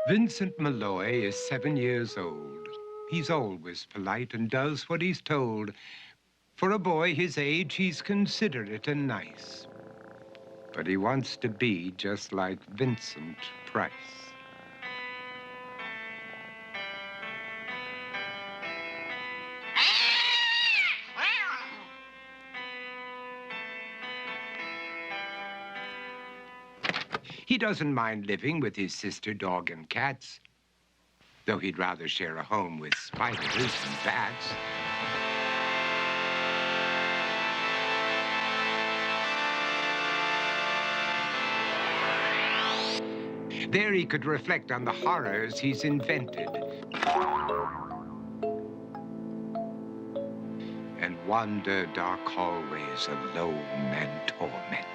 Vincent Malloy is 7 years old. He's always polite and does what he's told. For a boy his age, he's considerate and nice. But he wants to be just like Vincent Price. He doesn't mind living with his sister, dog, and cats, though he'd rather share a home with spiders and bats. There he could reflect on the horrors he's invented and wander dark hallways alone and tormented.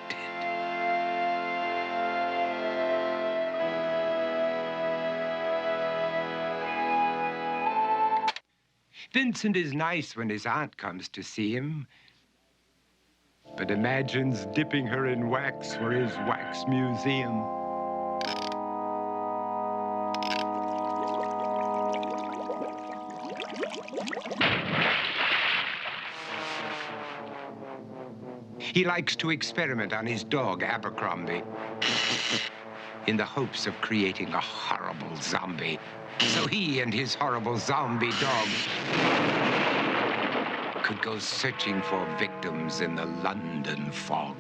Vincent is nice when his aunt comes to see him, but imagines dipping her in wax for his wax museum. He likes to experiment on his dog, Abercrombie, in the hopes of creating a horrible zombie. So he and his horrible zombie dog could go searching for victims in the London fog.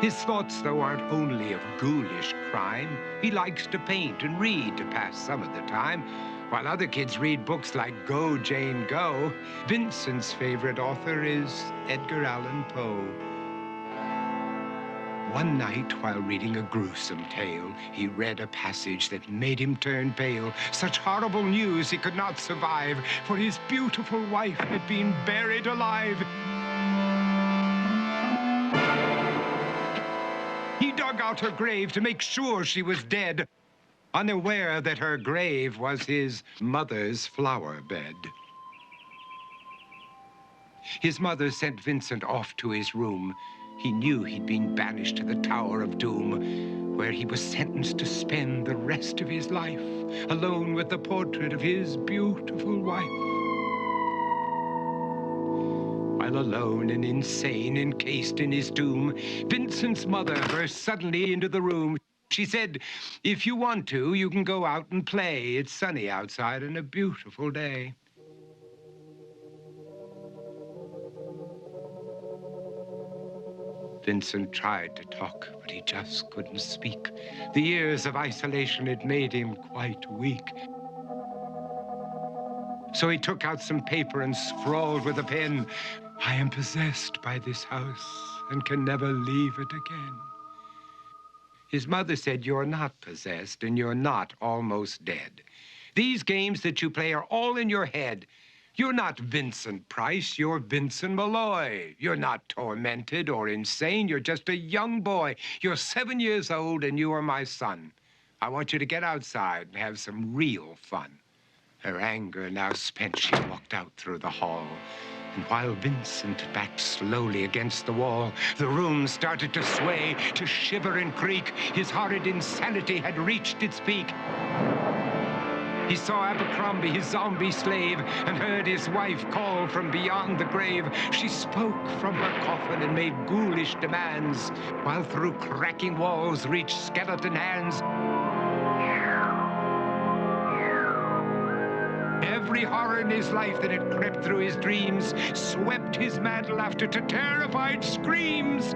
His thoughts, though, aren't only of ghoulish crime. He likes to paint and read to pass some of the time. While other kids read books like Go, Jane, Go, Vincent's favorite author is Edgar Allen Poe. One night, while reading a gruesome tale, he read a passage that made him turn pale. Such horrible news he could not survive, for his beautiful wife had been buried alive. He dug out her grave to make sure she was dead, unaware that her grave was his mother's flower bed. His mother sent Vincent off to his room. He knew he'd been banished to the Tower of Doom, where he was sentenced to spend the rest of his life alone with the portrait of his beautiful wife. While alone and insane, encased in his tomb, Vincent's mother burst suddenly into the room. She said, "If you want to, you can go out and play. It's sunny outside and a beautiful day." Vincent tried to talk, but he just couldn't speak. The years of isolation had made him quite weak. So he took out some paper and scrawled with a pen, "I am possessed by this house and can never leave it again." His mother said, "You're not possessed and you're not almost dead. These games that you play are all in your head. You're not Vincent Price, you're Vincent Malloy. You're not tormented or insane, you're just a young boy. You're 7 years old and you are my son. I want you to get outside and have some real fun." Her anger now spent, she walked out through the hall. And while Vincent backed slowly against the wall, the room started to sway, to shiver and creak. His horrid insanity had reached its peak. He saw Abercrombie, his zombie slave, and heard his wife call from beyond the grave. She spoke from her coffin and made ghoulish demands, while through cracking walls reached skeleton hands. Every horror in his life that had crept through his dreams swept his mad laughter to terrified screams.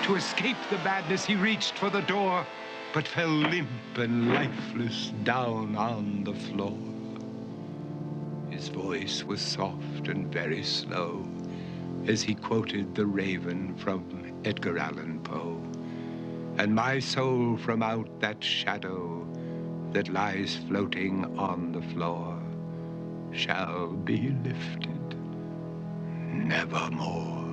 To escape the madness, he reached for the door, but fell limp and lifeless down on the floor. His voice was soft and very slow as he quoted The Raven from Edgar Allan Poe. "And my soul from out that shadow that lies floating on the floor shall be lifted nevermore."